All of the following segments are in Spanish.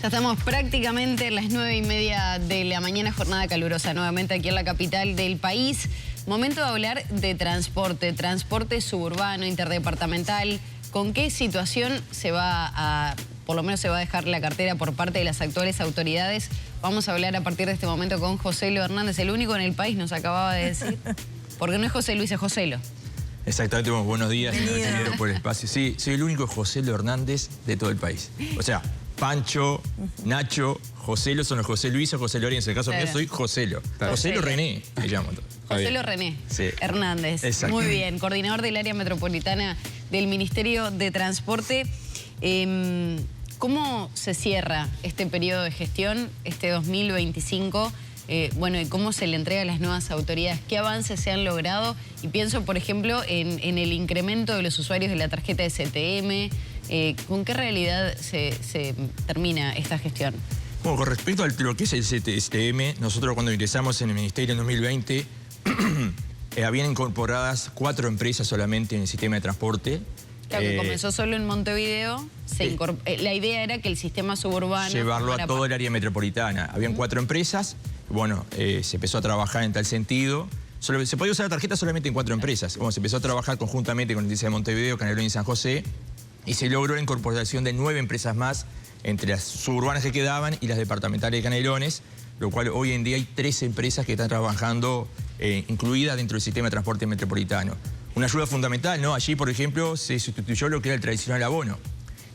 Ya estamos prácticamente a las 9:30 de la mañana, jornada calurosa nuevamente aquí en la capital del país. Momento de hablar de transporte suburbano, interdepartamental. ¿Con qué situación por lo menos se va a dejar la cartera por parte de las actuales autoridades? Vamos a hablar a partir de este momento con Joselo Hernández, el único en el país, nos acababa de decir. Porque no es José Luis, es Joselo. Exactamente, buenos días, señor por el espacio. Sí, soy el único Joselo Hernández de todo el país. O sea, Pancho, Nacho, Joselo son los José Luis o José Lorenzo. En el caso mío soy Joselo. Joselo René, me llamo. Joselo René Hernández. Exacto. Muy bien, coordinador del área metropolitana del Ministerio de Transporte. ¿Cómo se cierra este periodo de gestión, este 2025? Bueno, y cómo se le entrega a las nuevas autoridades, qué avances se han logrado, y pienso, por ejemplo, en el incremento de los usuarios de la tarjeta STM. ¿Con qué realidad se termina esta gestión? Bueno, con respecto a lo que es el STM, nosotros cuando ingresamos en el Ministerio en 2020, habían incorporadas 4 empresas solamente en el sistema de transporte. Claro, que comenzó solo en Montevideo. La idea era que el sistema suburbano... llevarlo a todo el área metropolitana. Habían 4 empresas. Bueno, se empezó a trabajar en tal sentido. Se podía usar la tarjeta solamente en 4 empresas. Bueno, se empezó a trabajar conjuntamente con la Intendencia de Montevideo, Canelones y San José. Y se logró la incorporación de 9 empresas más entre las suburbanas que quedaban y las departamentales de Canelones, lo cual hoy en día hay 13 empresas que están trabajando incluidas dentro del sistema de transporte metropolitano. Una ayuda fundamental, ¿no? Allí, por ejemplo, se sustituyó lo que era el tradicional abono.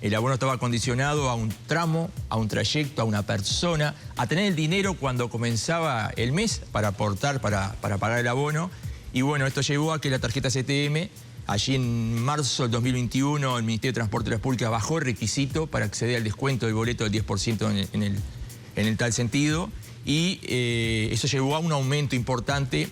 El abono estaba condicionado a un tramo, a un trayecto, a una persona, a tener el dinero cuando comenzaba el mes para aportar, para pagar el abono. Y bueno, esto llevó a que la tarjeta STM, allí en marzo del 2021, el Ministerio de Transporte y Obras Públicas bajó el requisito para acceder al descuento del boleto del 10% en el tal sentido. Y eso llevó a un aumento importante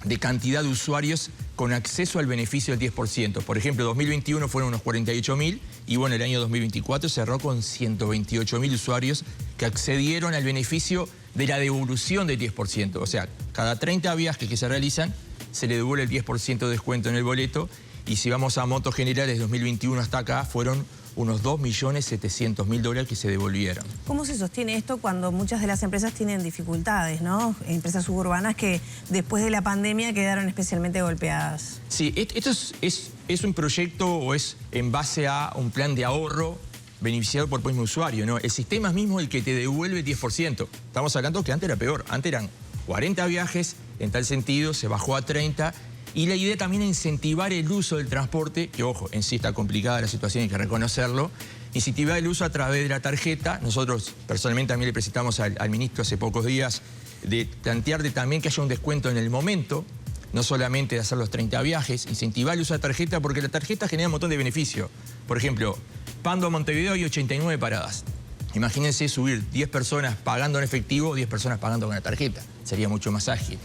de cantidad de usuarios con acceso al beneficio del 10%. Por ejemplo, 2021 fueron unos 48.000 y bueno, el año 2024 cerró con 128.000 usuarios que accedieron al beneficio de la devolución del 10%. O sea, cada 30 viajes que se realizan se le devuelve el 10% de descuento en el boleto, y si vamos a montos generales de 2021 hasta acá, fueron unos $2.700.000 que se devolvieron. ¿Cómo se sostiene esto cuando muchas de las empresas tienen dificultades, ¿no? Empresas suburbanas que después de la pandemia quedaron especialmente golpeadas. Sí, esto es un proyecto o es en base a un plan de ahorro beneficiado por el mismo usuario, ¿no? El sistema es mismo el que te devuelve el 10%. Estamos hablando que antes era peor. Antes eran 40 viajes, en tal sentido se bajó a 30. Y la idea también es incentivar el uso del transporte, que ojo, en sí está complicada la situación, hay que reconocerlo. Incentivar el uso a través de la tarjeta. Nosotros personalmente también le presentamos al ministro hace pocos días de plantear también que haya un descuento en el momento, no solamente de hacer los 30 viajes, incentivar el uso de la tarjeta, porque la tarjeta genera un montón de beneficios. Por ejemplo, Pando a Montevideo hay 89 paradas. Imagínense subir 10 personas pagando en efectivo, 10 personas pagando con la tarjeta. Sería mucho más ágil.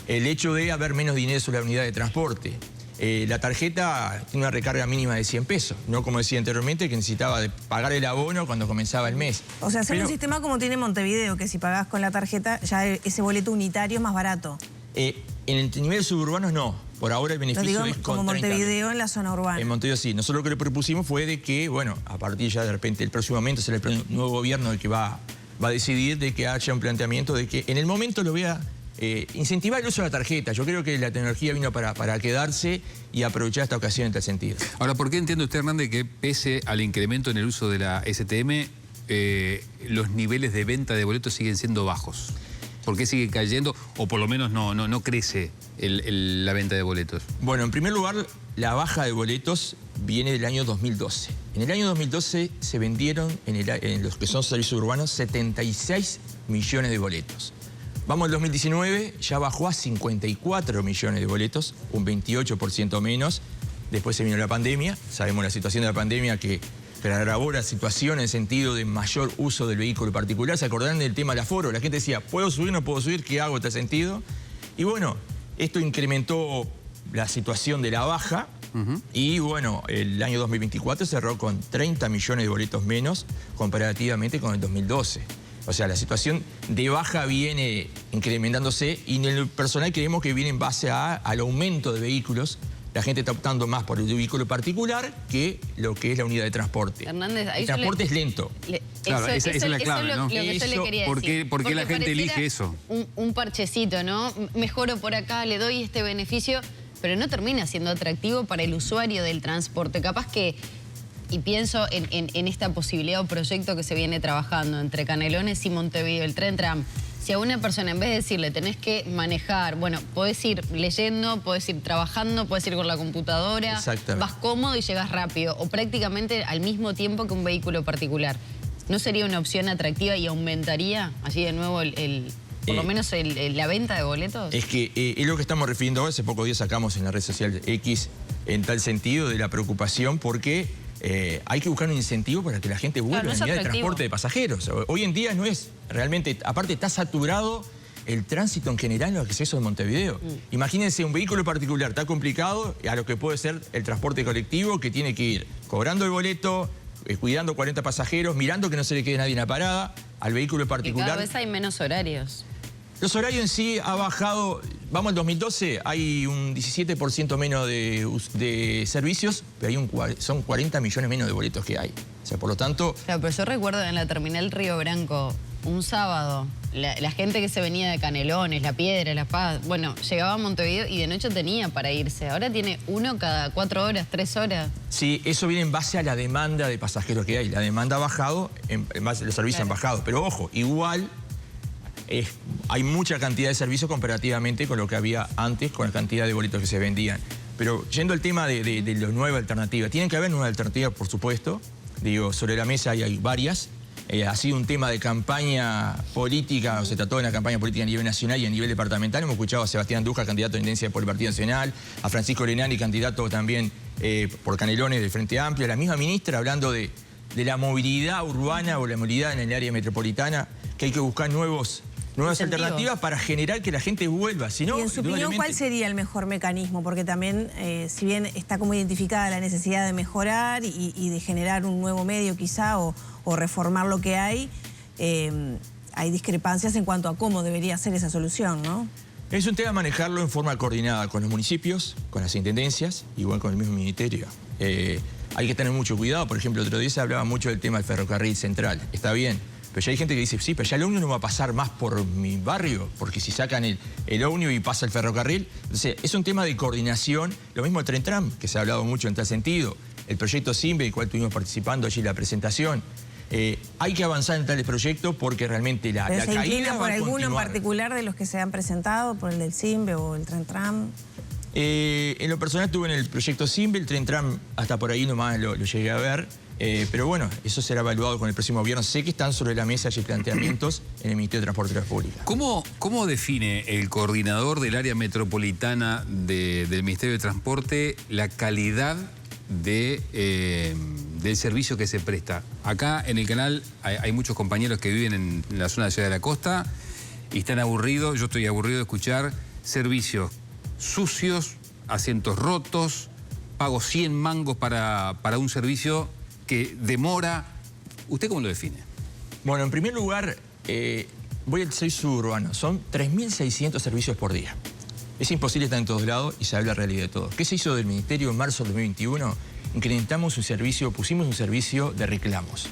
El hecho de haber menos dinero sobre la unidad de transporte. La tarjeta tiene una recarga mínima de 100 pesos. No como decía anteriormente, que necesitaba de pagar el abono cuando comenzaba el mes. O sea, hacer un sistema como tiene Montevideo, que si pagás con la tarjeta, ya ese boleto unitario es más barato. En el nivel suburbano no. Por ahora el beneficio es con como 30 Montevideo en la zona urbana. En Montevideo sí. Nosotros lo que le propusimos fue de que, bueno, a partir ya de repente el próximo momento será el nuevo gobierno el que va a decidir de que haya un planteamiento de que en el momento lo voy a incentivar el uso de la tarjeta. Yo creo que la tecnología vino para quedarse y aprovechar esta ocasión en tal sentido. Ahora, ¿por qué entiende usted, Hernández, que pese al incremento en el uso de la STM, los niveles de venta de boletos siguen siendo bajos? ¿Por qué sigue cayendo o por lo menos no crece la venta de boletos? Bueno, en primer lugar, la baja de boletos viene del año 2012. En el año 2012 se vendieron en los que son servicios urbanos 76 millones de boletos. Vamos al 2019, ya bajó a 54 millones de boletos, un 28% menos. Después se vino la pandemia, sabemos la situación de la pandemia que agravó la situación en el sentido de mayor uso del vehículo particular. ¿Se acordarán del tema del aforo? La gente decía, ¿puedo subir, no puedo subir? ¿Qué hago en este sentido? Y bueno, esto incrementó la situación de la baja. Y bueno, el año 2024 cerró con 30 millones de boletos menos comparativamente con el 2012. O sea, la situación de baja viene incrementándose y en el personal creemos que viene en base al aumento de vehículos la gente está optando más por el vehículo particular que lo que es la unidad de transporte. Hernández, ahí el transporte es lento. Claro, esa es la clave, ¿no? Lo que yo le quería decir. ¿Por qué la gente elige eso? Un parchecito, ¿no? Mejoro por acá, le doy este beneficio, pero no termina siendo atractivo para el usuario del transporte. Capaz que, y pienso en esta posibilidad o proyecto que se viene trabajando entre Canelones y Montevideo, el tren tram. Si a una persona, en vez de decirle, tenés que manejar, bueno, podés ir leyendo, podés ir trabajando, podés ir con la computadora, vas cómodo y llegas rápido, o prácticamente al mismo tiempo que un vehículo particular. ¿No sería una opción atractiva y aumentaría allí de nuevo por lo menos la venta de boletos? Es que es lo que estamos refiriendo ahora. Hace pocos días sacamos en la red social X en tal sentido de la preocupación porque hay que buscar un incentivo para que la gente vuelva a la unidad de transporte de pasajeros. Hoy en día no es realmente, aparte está saturado el tránsito en general en los accesos de Montevideo. Imagínense un vehículo particular, está complicado a lo que puede ser el transporte colectivo, que tiene que ir cobrando el boleto, cuidando 40 pasajeros, mirando que no se le quede nadie en la parada, al vehículo particular. Y cada vez hay menos horarios. Los horarios en sí ha bajado, vamos al 2012, hay un 17% menos de servicios, pero son 40 millones menos de boletos que hay. O sea, por lo tanto... Claro, pero yo recuerdo en la terminal Río Branco, un sábado, la gente que se venía de Canelones, La Piedra, La Paz, bueno, llegaba a Montevideo y de noche tenía para irse. Ahora tiene uno cada 4 horas, 3 horas. Sí, eso viene en base a la demanda de pasajeros que hay. La demanda ha bajado, en base a los servicios han bajado. Pero ojo, igual... hay mucha cantidad de servicios comparativamente con lo que había antes, con la cantidad de boletos que se vendían. Pero yendo al tema de las nuevas alternativas, tienen que haber nuevas alternativas, por supuesto. Digo, sobre la mesa hay varias. Ha sido un tema de campaña política, o se trató de una campaña política a nivel nacional y a nivel departamental. Hemos escuchado a Sebastián Andújar, candidato de tendencia por el Partido Nacional, a Francisco Lenari, candidato también por Canelones del Frente Amplio, a la misma ministra hablando de la movilidad urbana o la movilidad en el área metropolitana, que hay que buscar nuevas alternativas para generar que la gente vuelva. Si no, y en su opinión, ¿cuál sería el mejor mecanismo? Porque también, si bien está como identificada la necesidad de mejorar y de generar un nuevo medio quizá o reformar lo que hay discrepancias en cuanto a cómo debería ser esa solución, ¿no? Es un tema manejarlo en forma coordinada con los municipios, con las intendencias, igual con el mismo ministerio. Hay que tener mucho cuidado. Por ejemplo, otro día se hablaba mucho del tema del ferrocarril central. Está bien. Pero ya hay gente que dice, sí, pero ya el ómnibus no va a pasar más por mi barrio, porque si sacan el ómnibus y pasa el ferrocarril. Entonces, es un tema de coordinación. Lo mismo el tren tram, que se ha hablado mucho en tal sentido. El proyecto SIMBE, el cual estuvimos participando allí en la presentación. Hay que avanzar en tales proyectos porque realmente la caída ¿se inclina por va a alguno en continuar. particular de los que se han presentado, por el del SIMBE o el tren tram? En lo personal estuve en el proyecto SIMBE, el tren tram hasta por ahí nomás lo llegué a ver. Pero bueno, eso será evaluado con el próximo gobierno. Sé que están sobre la mesa y planteamientos en el Ministerio de Transporte y Obras Públicas. ¿Cómo define el coordinador del área metropolitana del Ministerio de Transporte la calidad del servicio que se presta? Acá en el canal hay muchos compañeros que viven en la zona de Ciudad de la Costa y están aburridos. Yo estoy aburrido de escuchar servicios sucios, asientos rotos, pago 100 mangos para un servicio que demora. ¿Usted cómo lo define? Bueno, en primer lugar, voy al servicio suburbano. Son 3.600 servicios por día. Es imposible estar en todos lados y saber la realidad de todo. ¿Qué se hizo del Ministerio en marzo del 2021? Incrementamos un servicio, pusimos un servicio de reclamos.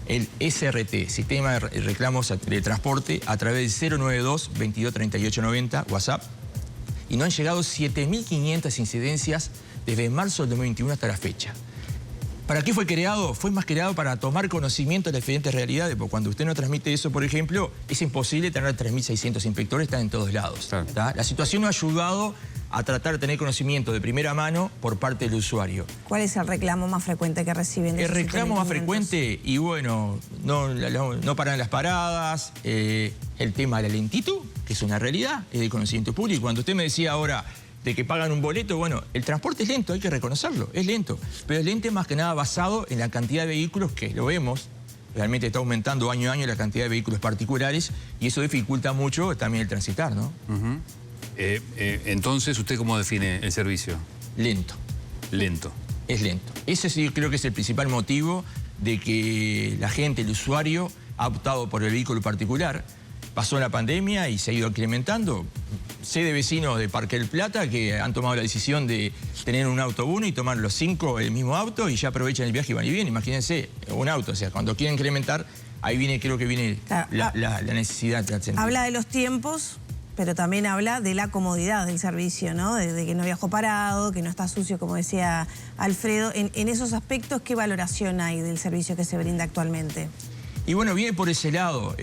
El SRT, Sistema de Reclamos de Transporte, a través del 092-223890, WhatsApp. Y nos han llegado 7.500 incidencias desde marzo del 2021 hasta la fecha. ¿Para qué fue creado? Fue más creado para tomar conocimiento de las diferentes realidades, porque cuando usted no transmite eso, por ejemplo, es imposible tener 3.600 inspectores, están en todos lados. Claro. La situación nos ha ayudado a tratar de tener conocimiento de primera mano por parte del usuario. ¿Cuál es el reclamo más frecuente que reciben? El reclamo más frecuente, y bueno, no paran las paradas, el tema de la lentitud, que es una realidad, es de conocimiento público. Cuando usted me decía ahora de que pagan un boleto, bueno, el transporte es lento, hay que reconocerlo, es lento. Pero es lento más que nada basado en la cantidad de vehículos que lo vemos. Realmente está aumentando año a año la cantidad de vehículos particulares y eso dificulta mucho también el transitar, ¿no? Entonces, ¿usted cómo define el servicio? Lento. Lento. Es lento. Ese sí creo que es el principal motivo de que la gente, el usuario, ha optado por el vehículo particular. Pasó la pandemia y se ha ido incrementando. sé de vecinos de Parque del Plata que han tomado la decisión de tener un auto uno y tomar los 5 el mismo auto y ya aprovechan el viaje y van y vienen. Imagínense, un auto, o sea, cuando quieren incrementar, ahí creo que viene la necesidad. Habla de los tiempos, pero también habla de la comodidad del servicio, ¿no? De que no viajo parado, que no está sucio, como decía Alfredo. En esos aspectos, ¿qué valoración hay del servicio que se brinda actualmente? Y bueno, viene por ese lado.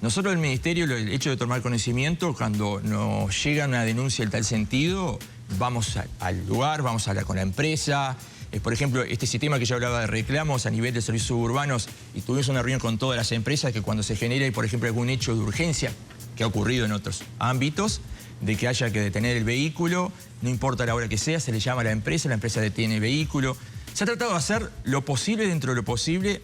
Nosotros del Ministerio, el hecho de tomar conocimiento, cuando nos llega una denuncia en tal sentido, vamos al lugar, vamos a hablar con la empresa. Por ejemplo, este sistema que yo hablaba de reclamos a nivel de servicios suburbanos, y tuvimos una reunión con todas las empresas que cuando se genera, por ejemplo, algún hecho de urgencia, que ha ocurrido en otros ámbitos, de que haya que detener el vehículo, no importa la hora que sea, se le llama a la empresa detiene el vehículo. Se ha tratado de hacer lo posible dentro de lo posible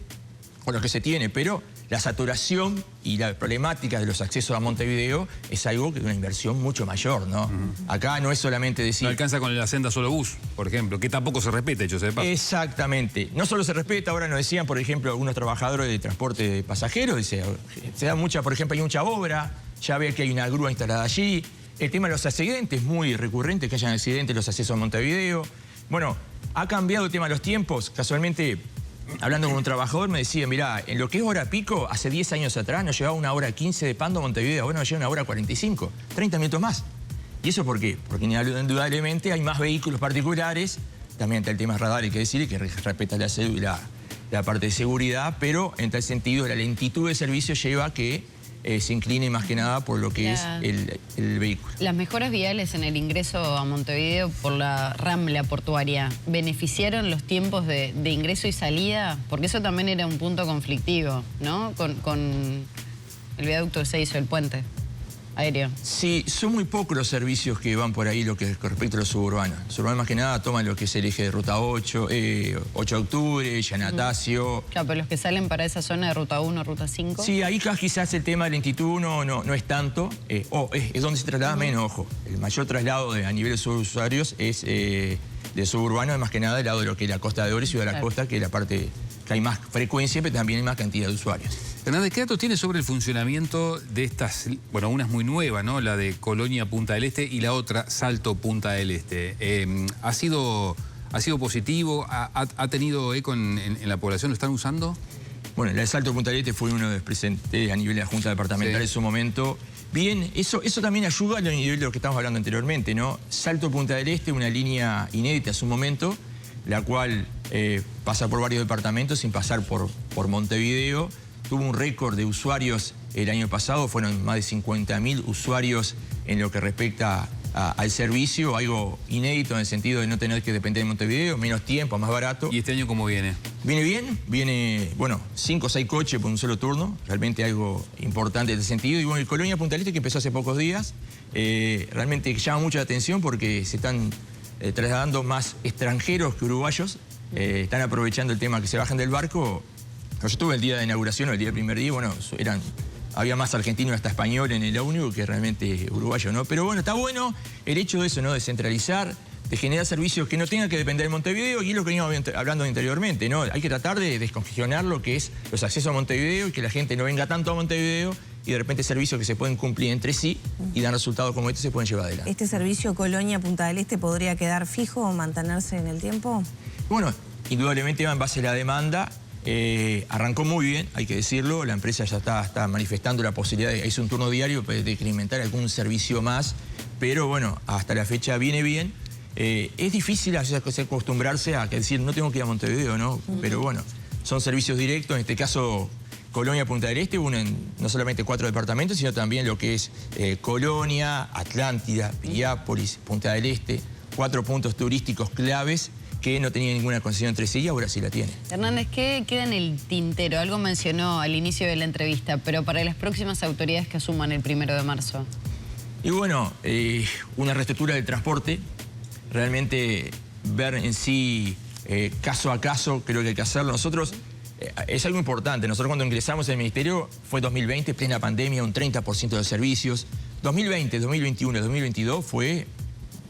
con lo que se tiene, pero la saturación y la problemática de los accesos a Montevideo es algo que es una inversión mucho mayor, ¿no? Acá no es solamente decir... No alcanza con la senda solo bus, por ejemplo, que tampoco se respeta, hecho sea de paso. Exactamente. No solo se respeta, ahora nos decían, por ejemplo, algunos trabajadores de transporte de pasajeros, dice, se da mucha, por ejemplo, hay mucha obra, ya ve que hay una grúa instalada allí. El tema de los accidentes, muy recurrente que hayan accidentes en los accesos a Montevideo. Bueno, ha cambiado el tema de los tiempos. Casualmente, hablando con un trabajador, me decía, mirá, en lo que es hora pico, hace 10 años atrás nos llevaba 1 hora 15 de Pando a Montevideo, ahora nos lleva 1 hora 45, 30 minutos más. ¿Y eso por qué? Porque indudablemente hay más vehículos particulares, también está el tema radar, hay que decir, que respeta la parte de seguridad, pero en tal sentido la lentitud del servicio lleva a que se incline más que nada por lo que es el vehículo. Las mejoras viales en el ingreso a Montevideo por la Rambla portuaria, ¿beneficiaron los tiempos de ingreso y salida? Porque eso también era un punto conflictivo, ¿no? Con el viaducto que se hizo, el puente aéreo. Sí, son muy pocos los servicios que van por ahí lo que respecto a los suburbanos. Los suburbanos más que nada toman lo que es el eje de Ruta 8, 8 de octubre, Yanatacio. Claro, pero los que salen para esa zona de Ruta 1, Ruta 5. Sí, ahí quizás el tema de lentitud no es tanto, es donde se traslada menos, ojo. El mayor traslado a nivel de subusuarios es de suburbano, más que nada del lado de lo que es la Costa de Oro y Ciudad de la Costa, que es la parte que hay más frecuencia, pero también hay más cantidad de usuarios. Hernández, ¿qué datos tiene sobre el funcionamiento de estas, bueno, una es muy nueva, ¿no? La de Colonia Punta del Este y la otra Salto Punta del Este. ¿Ha sido positivo? ¿Ha tenido eco en la población? ¿Lo están usando? Bueno, la de Salto Punta del Este fue uno de los presentes a nivel de la Junta Departamental en su momento. Bien, eso también ayuda a nivel de lo que estamos hablando anteriormente, ¿no? Salto Punta del Este, una línea inédita en su momento, la cual pasa por varios departamentos sin pasar por Montevideo. Tuvo un récord de usuarios el año pasado, fueron más de 50.000 usuarios en lo que respecta al servicio, algo inédito en el sentido de no tener que depender de Montevideo, menos tiempo, más barato. ¿Y este año cómo viene? Viene bien, viene, bueno, 5 o 6 coches por un solo turno, realmente algo importante en ese sentido. Y bueno, el Colonia Punta del Este, que empezó hace pocos días, realmente llama mucha atención porque se están trasladando más extranjeros que uruguayos, están aprovechando el tema que se bajan del barco. Yo estuve el día de inauguración, el día del primer día, bueno, había más argentinos hasta español en el ómnibus que realmente uruguayo, ¿no? Pero bueno, está bueno el hecho de eso, ¿no? De centralizar, de generar servicios que no tengan que depender de Montevideo, y es lo que veníamos hablando anteriormente, ¿no? Hay que tratar de descongestionar lo que es los accesos a Montevideo y que la gente no venga tanto a Montevideo y de repente servicios que se pueden cumplir entre sí y dan resultados como este se pueden llevar adelante. ¿Este servicio Colonia Punta del Este podría quedar fijo o mantenerse en el tiempo? Bueno, indudablemente va en base a la demanda. Arrancó muy bien, hay que decirlo, la empresa ya está manifestando la posibilidad de, hizo un turno diario de incrementar algún servicio más, pero bueno, hasta la fecha viene bien. Es difícil acostumbrarse a decir, no tengo que ir a Montevideo, ¿no? Pero bueno, son servicios directos, en este caso Colonia Punta del Este, no solamente 4 departamentos, sino también lo que es Colonia, Atlántida, Piriápolis, Punta del Este, 4 puntos turísticos claves que no tenía ninguna concesión entre sí y ahora sí la tiene. Hernández, ¿qué queda en el tintero? Algo mencionó al inicio de la entrevista, pero para las próximas autoridades que asuman el 1 de marzo. Y bueno, una reestructura del transporte, realmente ver en sí caso a caso, creo que hay que hacerlo. Nosotros, es algo importante, nosotros cuando ingresamos al Ministerio fue 2020, plena pandemia, un 30% de servicios. 2020, 2021, 2022 fue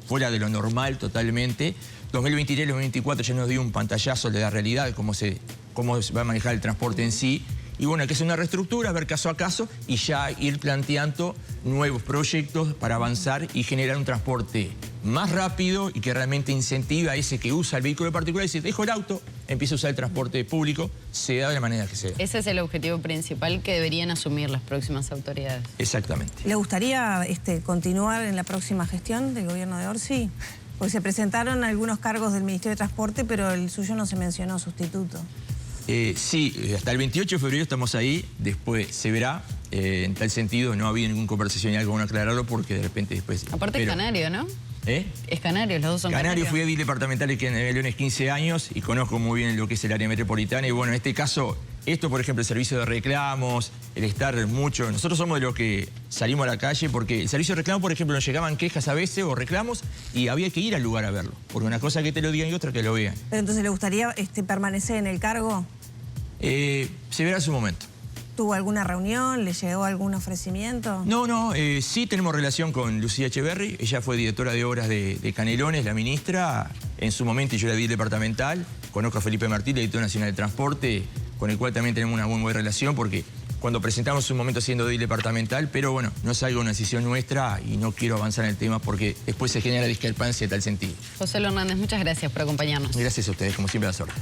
fuera de lo normal totalmente. 2023, 2024 ya nos dio un pantallazo de la realidad, cómo se va a manejar el transporte en sí. y bueno, hay que hacer una reestructura, ver caso a caso y ya ir planteando nuevos proyectos para avanzar y generar un transporte más rápido y que realmente incentive a ese que usa el vehículo particular y dice, dejo el auto, empiezo a usar el transporte público, sea de la manera que sea. Ese es el objetivo principal que deberían asumir las próximas autoridades. Exactamente. ¿Le gustaría continuar en la próxima gestión del gobierno de Orsi? Porque se presentaron algunos cargos del Ministerio de Transporte, pero el suyo no se mencionó sustituto. Sí, hasta el 28 de febrero estamos ahí, después se verá. En tal sentido no ha habido ninguna conversación y algo bueno aclararlo porque de repente después... Aparte es canario, ¿no? Es canario, los dos son canario. canarios. Fui edil departamental aquí en Leones 15 años y conozco muy bien lo que es el área metropolitana y bueno, en este caso, esto por ejemplo, el servicio de reclamos, el estar mucho... Nosotros somos de los que salimos a la calle porque el servicio de reclamos, por ejemplo, nos llegaban quejas a veces o reclamos y había que ir al lugar a verlo. Porque una cosa es que te lo digan y otra que lo vean. ¿Pero entonces le gustaría permanecer en el cargo? Se verá en su momento. ¿Tuvo alguna reunión? ¿Le llegó algún ofrecimiento? No, sí tenemos relación con Lucía Echeverri. Ella fue directora de obras de Canelones, la ministra. En su momento yo era edil departamental. Conozco a Felipe Martí, el director nacional de transporte, con el cual también tenemos una muy buena relación porque cuando presentamos un momento siendo edil departamental, pero bueno, no es algo, una decisión nuestra y no quiero avanzar en el tema porque después se genera discrepancia en tal sentido. José Hernández, muchas gracias por acompañarnos. Gracias a ustedes, como siempre, a la suerte.